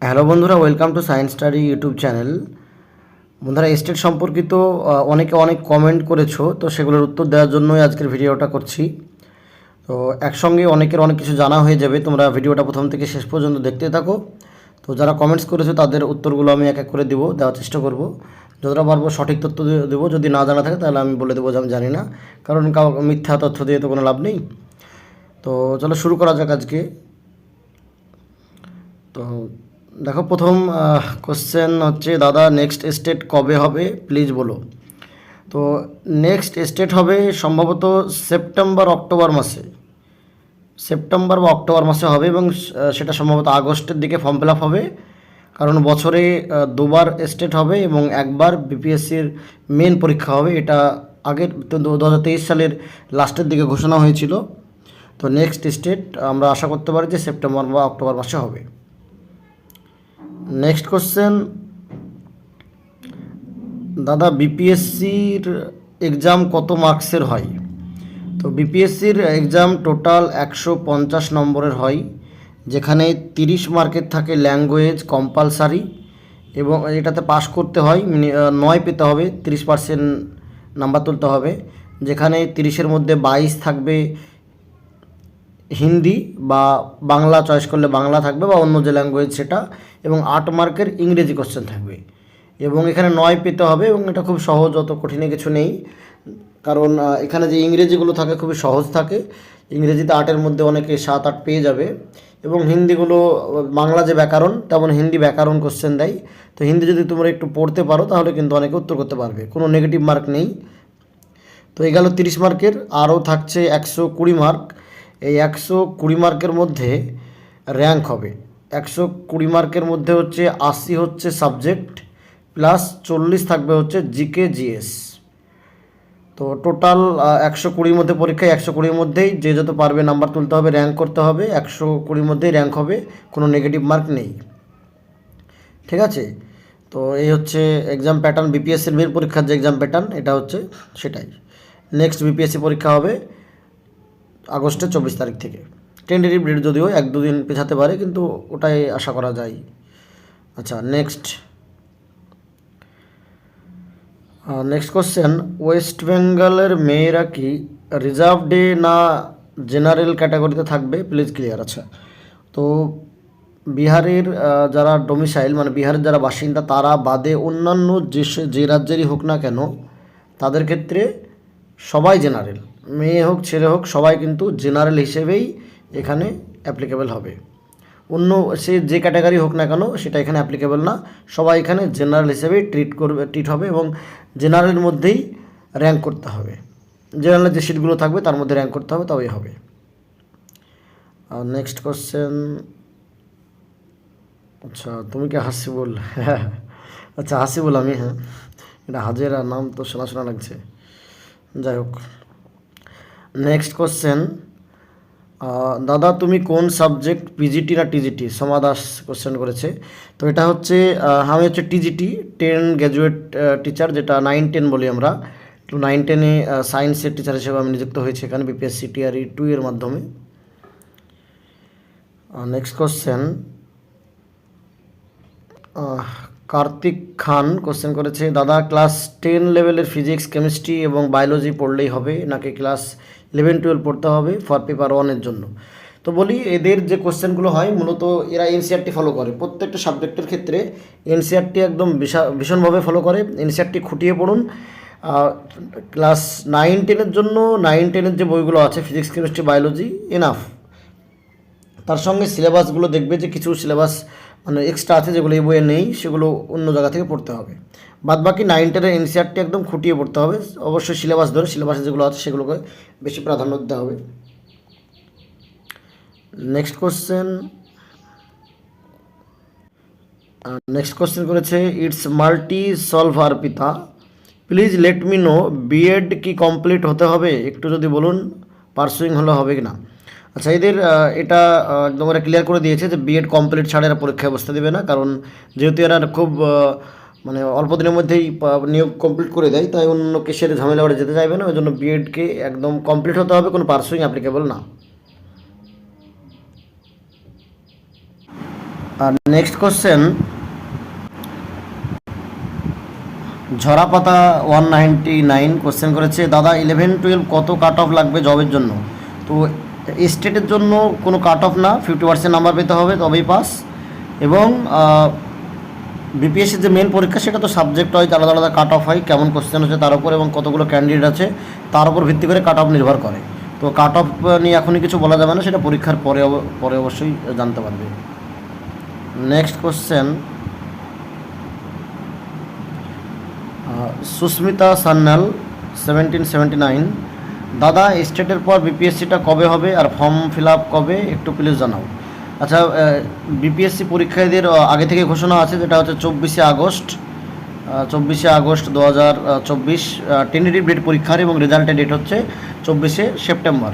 Hello বন্ধুরা, welcome to science study YouTube channel. বন্ধুরা, state সম্পর্কিত অনেকে অনেক কমেন্ট করেছো, তো সেগুলোর উত্তর দেওয়ার জন্যই আজকের ভিডিওটা করছি। তো একসঙ্গে অনেকের অনেক কিছু জানা হয়ে যাবে, তোমরা ভিডিওটা প্রথম থেকে শেষ পর্যন্ত দেখতে থাকো। তো যারা কমেন্টস করেছো তাদের উত্তরগুলো আমি এক এক করে দেওয়ার চেষ্টা করব। যতটা পারবো সঠিক তথ্য দেবো, যদি না জানা থাকে তাহলে আমি বলে দেবো যে আমি জানি না, কারণ মিথ্যা তথ্য দিয়ে তো কোনো লাভ নেই। তো চলো শুরু করা যাক আজকে। তো দেখো, প্রথম কোশ্চেন হচ্ছে, দাদা নেক্সট স্টেট কবে হবে প্লিজ বলো। তো নেক্সট স্টেট হবে সম্ভবত সেপ্টেম্বর অক্টোবর মাসে, সেপ্টেম্বর বা অক্টোবর মাসে হবে, এবং সেটা সম্ভবত আগস্টের দিকে ফর্ম ফিল আপ হবে। কারণ বছরে দুবার স্টেট হবে এবং একবার বিপিএসসির মেন পরীক্ষা হবে। এটা আগের 2023 সালের লাস্টের দিকে ঘোষণা হয়েছিল। তো নেক্সট স্টেট আমরা আশা করতে পারি যে সেপ্টেম্বর বা অক্টোবর মাসে হবে। নেক্সট কোশ্চেন, দাদা বিপিএসসির এক্সাম কত মার্কসের হয়? তো বিপিএসসির এক্সাম টোটাল 150 নম্বরের হয়, যেখানে 30 মার্কের থাকে ল্যাঙ্গুয়েজ কম্পালসারি, এবং এটাতে পাস করতে হয় 9 পেতে হবে, 30% নাম্বার তুলতে হবে। যেখানে 30-এর মধ্যে 22 থাকবে হিন্দি বা বাংলা, চয়েস করলে বাংলা থাকবে বা অন্য যে ল্যাঙ্গুয়েজ সেটা, এবং 8 মার্কের ইংরেজি কোশ্চেন থাকবে। এবং এখানে 9 পেতে হবে, এবং এটা খুব সহজ, অত কঠিনে কিছু নেই। কারণ এখানে যে ইংরেজিগুলো থাকে খুবই সহজ থাকে। ইংরেজিতে 8-এর মধ্যে অনেকে 7-8 পেয়ে যাবে। এবং হিন্দিগুলো বাংলা যে ব্যাকরণ তেমন হিন্দি ব্যাকরণ কোশ্চেন দেয়। তো হিন্দি যদি তোমরা একটু পড়তে পারো তাহলে কিন্তু অনেকে উত্তর করতে পারবে, কোনো নেগেটিভ মার্ক নেই। তো এই গেল 30 মার্কের। আরও থাকছে 120 মার্ক। এই 120 মার্কের মধ্যে র্যাঙ্ক হবে। 120 মার্কের মধ্যে হচ্ছে 80 হচ্ছে সাবজেক্ট, প্লাস 40 থাকবে হচ্ছে জিকে জিএস। তো টোটাল 120-র মধ্যে পরীক্ষায় 120-র মধ্যেই যে যত পারবে নাম্বার তুলতে হবে, র্যাঙ্ক করতে হবে। 120-র মধ্যেই র্যাঙ্ক হবে, কোনো নেগেটিভ মার্ক নেই। ঠিক আছে? তো এই হচ্ছে এক্সাম প্যাটার্ন, বিপিএসসির মেন পরীক্ষার যে এক্সাম প্যাটার্ন এটা হচ্ছে সেটাই। নেক্সট বিপিএসসি পরীক্ষা হবে আগস্টের 24 তারিখ থেকে। টেন্টেটিভ ডেট যদিও 1-2 দিন পেছাতে পারে, কিন্তু ওটাই আশা করা যায়। আচ্ছা, নেক্সট কোশ্চেন, ওয়েস্ট বেঙ্গলের মেয়েরা কি রিজার্ভ ডে না জেনারেল ক্যাটাগরিতে থাকবে প্লিজ ক্লিয়ার। আচ্ছা, তো বিহারের যারা ডোমিসাইল, মানে বিহারের যারা বাসিন্দা, তারা বাদে অন্যান্য যে রাজ্যেরই হোক না কেন, তাদের ক্ষেত্রে সবাই জেনারেল, মেয়ে হোক ছেলে হোক সবাই কিন্তু জেনারেল হিসেবেই এখানে অ্যাপ্লিকেবল হবে। অন্য সে যে ক্যাটাগরি হোক না কেন সেটা এখানে অ্যাপ্লিকেবল না, সবাই এখানে জেনারেল হিসেবেই ট্রিট হবে, এবং জেনারেলের মধ্যেই র্যাঙ্ক করতে হবে। জেনারেলের যে সিটগুলো থাকবে তার মধ্যে র্যাঙ্ক করতে হবে, তবেই হবে। নেক্সট কোশ্চেন, আচ্ছা তুমি কি হাসিবুল? আচ্ছা হাসিবুল আমি, হ্যাঁ, এটা হাজেরা নাম তো শোনা শোনা লাগছে, যাই হোক। নেক্সট কোশ্চেন, দাদা তুমি কোন সাবজেক্ট, পিজিটি না টিজিটি? সোমা দাস কোশ্চেন করেছে। তো এটা হচ্ছে আমি হচ্ছে টিজিটি, 10 গ্র্যাজুয়েট টিচার, যেটা 9-10 বলি আমরা। তো 9-10-এ সায়েন্সের টিচার হিসেবে আমি নিযুক্ত হয়েছি এখানে বিপিএসসি টিআরই 2 এর মাধ্যমে। নেক্সট কোশ্চেন, কার্তিক খান কোশ্চেন করেছে, দাদা ক্লাস 10 লেভেলের ফিজিক্স কেমিস্ট্রি এবং বায়োলজি পড়লেই হবে নাকি ক্লাস 11-12 পড়তে হবে ফর পেপার 1-এর জন্য? তো বলি, এদের যে কোশ্চেনগুলো হয় মূলত এরা এনসিআরটি ফলো করে, প্রত্যেকটা সাবজেক্টের ক্ষেত্রে এনসিআরটি একদম ভীষণভাবে ফলো করে। এনসিআরটি খুঁটিয়ে পড়ুন। ক্লাস 9-10-এর জন্য 9-10-এর যে বইগুলো আছে ফিজিক্স কেমিস্ট্রি বায়োলজি এনাফ। তার সঙ্গে সিলেবাসগুলো দেখবে যে কিছু সিলেবাস মানে এক্সট্রা আছে যেগুলো এই বইয়ে নেই, সেগুলো অন্য জায়গা থেকে পড়তে হবে। বাদবাকি 9-10-এর এনসিআরটি একদম খুঁটিয়ে পড়তে হবে, অবশ্যই সিলেবাস ধরে, সিলেবাসে যেগুলো আছে সেগুলোকে বেশি প্রাধান্য দিতে হবে। নেক্সট কোশ্চেন করেছে, ইটস মাল্টি সলভার পিতা, please let me know BEd কি কমপ্লিট হতে হবে, একটু যদি বলুন পার্সুইং হলে হবে কি না। আচ্ছা, এদের এটা একদম ওরা ক্লিয়ার করে দিয়েছে যে বিএড কমপ্লিট ছাড়া এরা পরীক্ষায় বসতে দেবে না, কারণ যেহেতু এরা খুব মানে অল্প দিনের মধ্যেই নিয়োগ কমপ্লিট করে দেয়, তাই অন্য কেসের ঝামেলা ওরা যেতে চাইবে না, ওই জন্য বিএডকে একদম কমপ্লিট হতে হবে, কোনো পার্সুইং অ্যাপ্লিকেবল না। নেক্সট কোশ্চেন, ঝরাপাতা 199 কোশ্চেন করেছে, দাদা 11-12 কত কাট অফ লাগবে জবের জন্য? তো স্টেটের জন্য কোনো কাট অফ না, 50% নাম্বার পেতে হবে তবেই পাস। এবং বিপিএসসির যে মেন পরীক্ষা সেটা তো সাবজেক্ট হয়, আলাদা আলাদা কাট অফ হয়, কেমন কোশ্চেন হচ্ছে তার উপর এবং কতগুলো ক্যান্ডিডেট আছে তার উপর ভিত্তি করে কাট অফ নির্ভর করে। তো কাট অফ নিয়ে এখনই কিছু বলা যাবে না, সেটা পরীক্ষার পরে অবশ্যই জানতে পারবে। নেক্সট কোশ্চেন, সুস্মিতা সান্যাল 1779, দাদা স্টেটের পর বিপিএসসিটা কবে হবে আর ফর্ম ফিল আপ কবে একটু প্লিজ জানাও। আচ্ছা, বিপিএসসি পরীক্ষার্থীদের আগে থেকে ঘোষণা আছে, যেটা হচ্ছে 24শে আগস্ট 2024 টেন্টেটিভ ডেট পরীক্ষার এবং রেজাল্টের ডেট হচ্ছে 24শে সেপ্টেম্বর।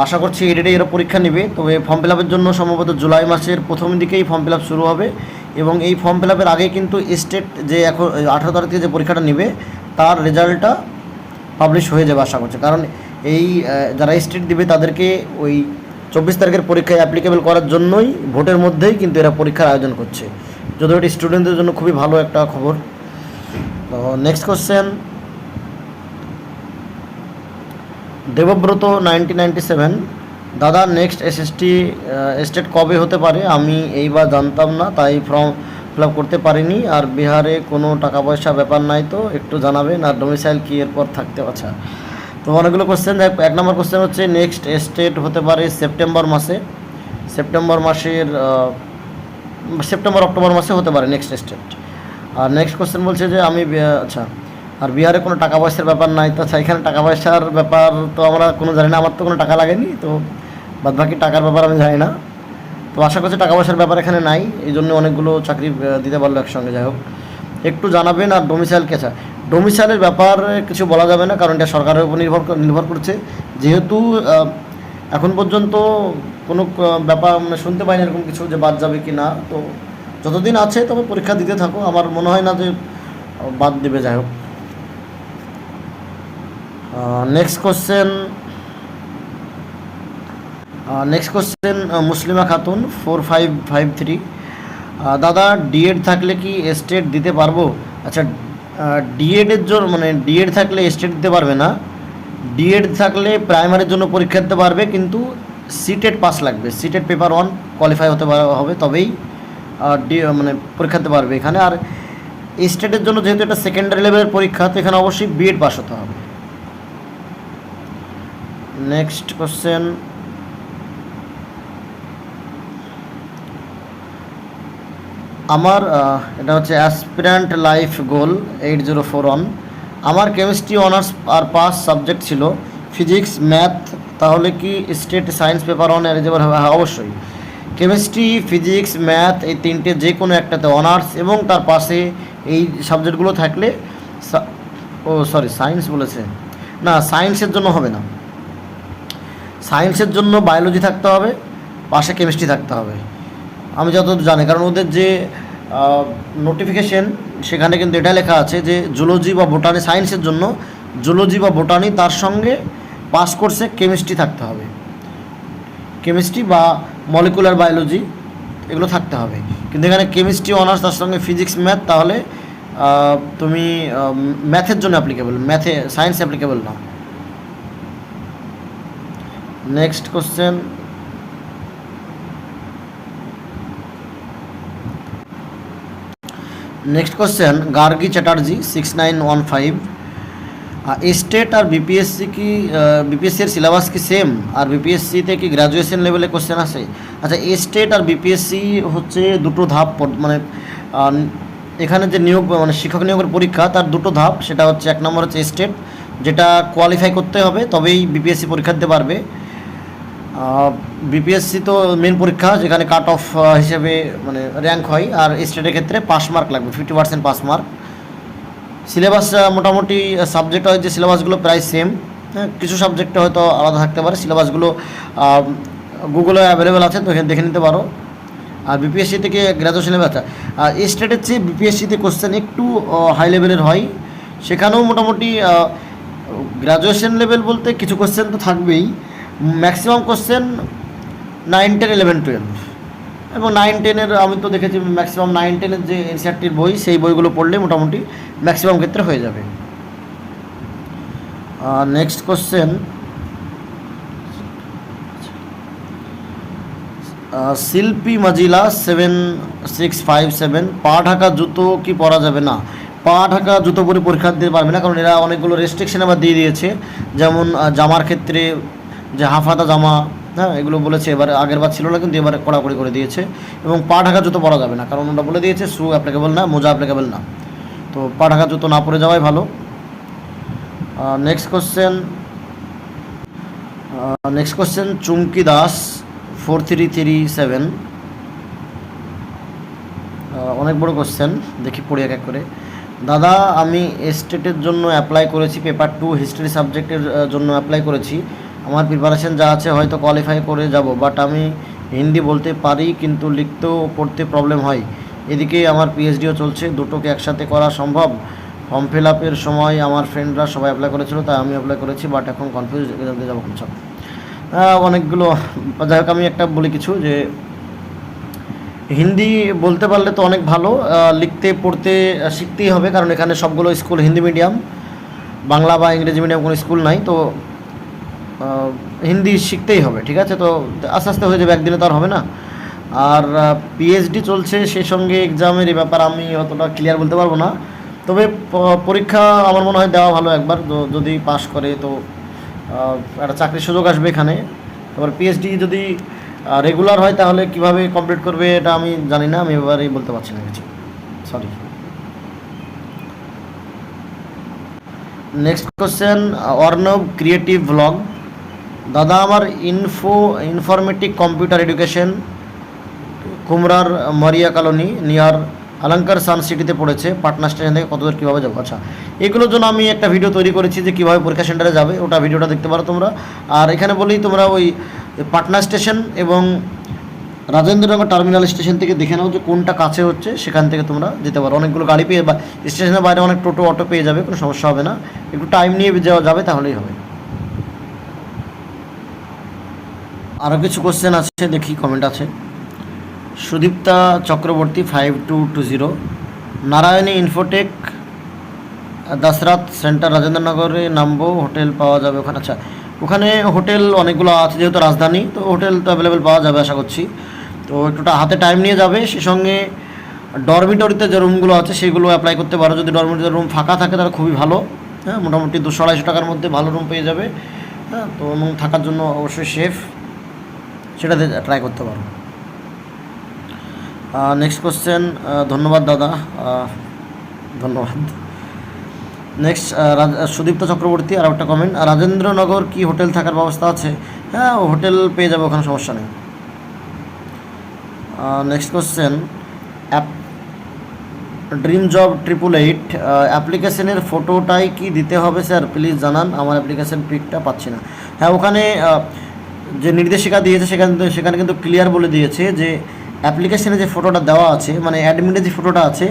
আশা করছি এই ডেটে এরা পরীক্ষা নেবে। তবে ফর্ম ফিল আপের জন্য সম্ভবত জুলাই মাসের প্রথম দিকেই ফর্ম ফিল আপ শুরু হবে এবং এই ফর্ম ফিল আপের আগে কিন্তু স্টেট যে এখন 18 তারিখ থেকে যে পরীক্ষাটা নেবে তার রেজাল্টটা পাবলিশ হয়ে যাবে আশা করছে। কারণ এই যারা স্টেট দিবে তাদেরকে ওই 24 তারিখের পরীক্ষায় অ্যাপ্লিকেবল করার জন্যই ভোটের মধ্যেই কিন্তু এরা পরীক্ষার আয়োজন করছে, যদিও এটি স্টুডেন্টদের জন্য খুবই ভালো একটা খবর। তো নেক্সট কোশ্চেন, দেবব্রত 1997, দাদা নেক্সট এসএসটি স্টেট কবে হতে পারে? আমি এইবার জানতাম না তাই ফর্ম ফিল আপ করতে পারিনি। আর বিহারে কোনো টাকা পয়সা ব্যাপার নাই তো একটু জানাবেন, আর ডোমিসাইল কি এরপর থাকতে? আচ্ছা, তো অনেকগুলো কোশ্চেন। 1 নম্বর কোশ্চেন হচ্ছে নেক্সট স্টেট হতে পারে সেপ্টেম্বর অক্টোবর মাসে হতে পারে নেক্সট স্টেট। আর নেক্সট কোশ্চেন বলছে যে আমি আচ্ছা, আর বিহারে কোনো টাকা পয়সার ব্যাপার নাই তো? আচ্ছা, এখানে টাকা পয়সার ব্যাপার তো আমরা কোনো জানি না, আমার তো কোনো টাকা লাগেনি, তো বাদবাকি টাকার ব্যাপার আমি জানি না। তো আশা করছি টাকা পয়সার ব্যাপার এখানে নাই, এই জন্য অনেকগুলো চাকরি দিতে পারলো একসঙ্গে। যাই হোক, একটু জানাবেন। আর ডোমিসাইল কেছা, ডোমিসাইলের ব্যাপারে কিছু বলা যাবে না, কারণ এটা সরকারের উপর নির্ভর করছে। যেহেতু এখন পর্যন্ত কোনো ব্যাপার শুনতে পাইনি এরকম কিছু যে বাদ যাবে কি না। তো যতদিন আছে তবে পরীক্ষা দিতে থাকো, আমার মনে হয় না যে বাদ দেবে। যাই হোক, নেক্সট কোশ্চেন, মুসলিমা খাতুন 4553, দাদা ডিএড থাকলে কি স্টেট দিতে পারবো? আচ্ছা, ডিএডের জন্য মানে ডিএড থাকলে স্টেট দিতে পারবে না। ডিএড থাকলে প্রাইমারির জন্য পরীক্ষা দিতে পারবে, কিন্তু সিটেট পাস লাগবে, সিটেট পেপার 1 কোয়ালিফাই হতে হবে, তবেই মানে পরীক্ষা দিতে পারবে এখানে। আর স্টেটের জন্য যেহেতু এটা সেকেন্ডারি লেভেলের পরীক্ষা, তো এখানে অবশ্যই বিএড পাস হতে হবে। নেক্সট কোশ্চেন, আমার এটা হচ্ছে অ্যাসপিরেন্ট লাইফ গোল 8041, আমার কেমিস্ট্রি অনার্স আর 5 সাবজেক্ট ছিল, ফিজিক্স ম্যাথ, তাহলে কি স্টেট সায়েন্স পেপার 1 এলিজিবল হবে? হ্যাঁ, অবশ্যই। কেমিস্ট্রি, ফিজিক্স, ম্যাথ এই তিনটে যে কোনো একটাতে অনার্স এবং তার পাশে এই সাবজেক্টগুলো থাকলে সায়েন্স বলেছে না, সায়েন্সের জন্য হবে না। সায়েন্সের জন্য বায়োলজি থাকতে হবে, পাশে কেমিস্ট্রি থাকতে হবে, আমি যতদূর জানি। কারণ ওদের যে নোটিফিকেশন সেখানে কিন্তু এটা লেখা আছে যে জুলজি বা বোটানি, সায়েন্সের জন্য জুলজি বা বোটানি, তার সঙ্গে পাস কোর্সে কেমিস্ট্রি থাকতে হবে, কেমিস্ট্রি বা মলিকুলার বায়োলজি এগুলো থাকতে হবে। কিন্তু এখানে কেমিস্ট্রি অনার্স তার সঙ্গে ফিজিক্স ম্যাথ, তাহলে তুমি ম্যাথের জন্য অ্যাপ্লিকেবল, ম্যাথে সায়েন্স অ্যাপ্লিকেবল না। Next question, Gargi Chatterjee 6915, state আর বিপিএসসি কি বিপিএসসির সিলেবাস কি সেম? আর বিপিএসসিতে কি গ্র্যাজুয়েশন লেভেলে কোশ্চেন আসে? আচ্ছা, স্টেট আর বিপিএসসি হচ্ছে দুটো ধাপ, মানে এখানে যে নিয়োগ মানে শিক্ষক নিয়োগের পরীক্ষা তার দুটো ধাপ। সেটা হচ্ছে 1 নম্বর হচ্ছে স্টেট, যেটা কোয়ালিফাই করতে হবে তবেই বিপিএসসি পরীক্ষা দিতে পারবে। বিপিএসসি তো মেন পরীক্ষা, যেখানে কাট অফ হিসেবে মানে র্যাঙ্ক হয়, আর স্টেটের ক্ষেত্রে পাস মার্ক লাগবে, 50% পাস মার্ক। সিলেবাস মোটামুটি সাবজেক্ট হয় যে সিলেবাসগুলো প্রায় সেম, হ্যাঁ, কিছু সাবজেক্টে হয়তো আলাদা থাকতে পারে। সিলেবাসগুলো গুগলে অ্যাভেলেবেল আছে, তো এখানে দেখে নিতে পারো। আর বিপিএসসি থেকে গ্র্যাজুয়েশন লেভেল আছে। আর স্টেটের চেয়ে বিপিএসসিতে কোশ্চেন একটু হাই লেভেলের হয়, সেখানেও মোটামুটি গ্র্যাজুয়েশন লেভেল বলতে কিছু কোশ্চেন তো থাকবেই, ম্যাক্সিমাম কোশ্চেন 9, 10, 11, 12 এবং 9-10-এর আমি তো দেখেছি ম্যাক্সিমাম 9-10-এর যে এনসিইআরটির বই, সেই বইগুলো পড়লে মোটামুটি ম্যাক্সিমাম ক্ষেত্রে হয়ে যাবে। নেক্সট কোশ্চেন, শিল্পী মাজিলা 7657, পা ঢাকা জুতো কি পরা যাবে? না, পা ঢাকা জুতো পরে পরীক্ষা দিতে পারবে না, কারণ এরা অনেকগুলো রেস্ট্রিকশন আবার দিয়ে দিয়েছে। যেমন জামার ক্ষেত্রে যে হাফ হাতা জামা, হ্যাঁ, এগুলো বলেছে এবার, আগের বার ছিল না কিন্তু এবার কড়াকড়ি করে দিয়েছে। এবং পা ঢাকা জুতো পরা যাবে না, কারণ ওটা বলে দিয়েছে শু অ্যাপ্লিকেবল না, মোজা অ্যাপ্লিকেবল না। তো পা ঢাকা জুতো না পরে যাওয়াই ভালো। নেক্সট কোশ্চেন চুমকি দাস 4337, অনেক বড় কোশ্চেন, দেখি পড়ি এক এক করে। দাদা, আমি এস্টেটের জন্য অ্যাপ্লাই করেছি, পেপার 2 হিস্ট্রি সাবজেক্টের জন্য অ্যাপ্লাই করেছি। আমার প্রিপারেশন যা আছে হয়তো কোয়ালিফাই করে যাব, বাট আমি হিন্দি বলতে পারি কিন্তু লিখতেও পড়তে প্রবলেম হয়। এদিকে আমার পিএইচডিও চলছে, দুটোকে একসাথে করা সম্ভব? ফর্ম ফিল আপের সময় আমার ফ্রেন্ডরা সবাই অ্যাপ্লাই করেছিল, তাই আমি অ্যাপ্লাই করেছি, বাট এখন কনফিউজ, জানতে যাবো কোন সব। অনেকগুলো, যাই হোক আমি একটা বলি কিছু, যে হিন্দি বলতে পারলে তো অনেক ভালো, লিখতে পড়তে শিখতেই হবে, কারণ এখানে সবগুলো স্কুল হিন্দি মিডিয়াম, বাংলা বা ইংরেজি মিডিয়াম কোনো স্কুল নাই। তো হিন্দি শিখতেই হবে, ঠিক আছে? তো আস্তে আস্তে হয়ে যাবে, একদিনে তো আর হবে না। আর পিএইচডি চলছে, সেই সঙ্গে এক্সামের এই ব্যাপার আমি অতটা ক্লিয়ার বলতে পারবো না, তবে পরীক্ষা আমার মনে হয় দেওয়া ভালো একবার, যদি পাশ করে তো একটা চাকরির সুযোগ আসবে এখানে। তারপর পিএইচডি যদি রেগুলার হয় তাহলে কিভাবে কমপ্লিট করবে এটা আমি জানি না, আমি এবারেই বলতে পারছি না কিছু, sorry. Next question Arnab creative blog, দাদা আমার ইনফরমেটিক কম্পিউটার এডুকেশন কুমরার Maria colony near Alankar sun সিটিতে পড়েছে, পাটনা স্টেশন থেকে কতদূর কীভাবে যাবো? আচ্ছা, এগুলোর জন্য আমি একটা ভিডিও তৈরি করেছি যে কীভাবে পরীক্ষা সেন্টারে যাবে, ওটা ভিডিওটা দেখতে পারো তোমরা। আর এখানে বলি তোমরা ওই পাটনা স্টেশন এবং রাজেন্দ্রনগর টার্মিনাল স্টেশন থেকে দেখে নাও যে কোনটা কাছে হচ্ছে, সেখান থেকে তোমরা যেতে পারো। অনেকগুলো গাড়ি পেয়ে, বা স্টেশনের বাইরে অনেক টোটো অটো পেয়ে যাবে, কোনো সমস্যা হবে না, একটু টাইম নিয়ে যাওয়া যাবে, তাহলেই হবে। আরও কিছু কোশ্চেন আছে, দেখি কমেন্ট আছে। সুদীপ্তা চক্রবর্তী 5220, নারায়ণী ইনফোটেক দাসরাত সেন্টার রাজেন্দ্রনগরে নামবো, হোটেল পাওয়া যাবে ওখানে? আচ্ছা, ওখানে হোটেল অনেকগুলো আছে, যেহেতু রাজধানী, তো হোটেল তো অ্যাভেলেবেল পাওয়া যাবে আশা করছি। তো একটু হাতে টাইম নিয়ে যাবে, সে সঙ্গে ডরমিটরিতে যে রুমগুলো আছে সেগুলো অ্যাপ্লাই করতে পারো। যদি ডরমিটরিতে রুম ফাঁকা থাকে তাহলে খুবই ভালো, হ্যাঁ, মোটামুটি 200-250 টাকার মধ্যে ভালো রুম পেয়ে যাবে, হ্যাঁ। তো এবং থাকার জন্য অবশ্যই সেফ, সেটাতে ট্রাই করতে পারো। নেক্সট কোশ্চেন, ধন্যবাদ দাদা, ধন্যবাদ। নেক্সট সুদীপ্ত চক্রবর্তী আর একটা কমেন্ট, রাজেন্দ্রনগর কি হোটেল থাকার ব্যবস্থা আছে? হ্যাঁ, হোটেল পেয়ে যাবে, ওখানে সমস্যা নেই। নেক্সট কোশ্চেন, ড্রিম জব 888, অ্যাপ্লিকেশনের ফটোটাই কি দিতে হবে স্যার? প্লিজ জানান, আমার অ্যাপ্লিকেশন পিকটা পাচ্ছি না। হ্যাঁ, ওখানে যে নির্দেশিকা দিয়েছে সেখানে কিন্তু ক্লিয়ার বলে দিয়েছে যে অ্যাপ্লিকেশনে যে ফটোটা দেওয়া আছে, মানে অ্যাডমিটে যে ফটোটা আছে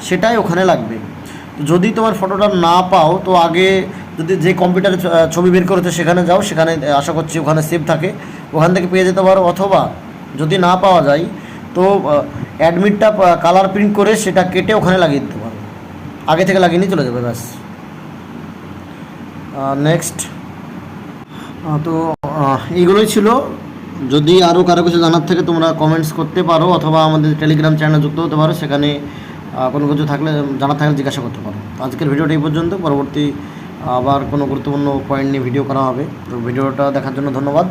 সেটাই ওখানে লাগবে। যদি তোমার ফটোটা না পাও তো আগে যদি যে কম্পিউটারে ছবি বের করেছে সেখানে যাও, সেখানে আশা করছি ওখানে সেভ থাকে, ওখান থেকে পেয়ে যেতে পারো। অথবা যদি না পাওয়া যায় তো অ্যাডমিটটা কালার প্রিন্ট করে সেটা কেটে ওখানে লাগিয়ে দিতে পারো, আগে থেকে লাগিয়ে নিয়ে চলে যাবে, ব্যাস। নেক্সট, তো এইগুলোই ছিল। যদি আরও কারো কিছু জানার থেকে তোমরা কমেন্টস করতে পারো, অথবা আমাদের টেলিগ্রাম চ্যানেলে যুক্ত হতে পারো, সেখানে কোনো কিছু থাকলে জানার থাকলে জিজ্ঞাসা করতে পারো। আজকের ভিডিওটা এই পর্যন্ত, পরবর্তী আবার কোনো গুরুত্বপূর্ণ পয়েন্ট নিয়ে ভিডিও করা হবে। তো ভিডিওটা দেখার জন্য ধন্যবাদ।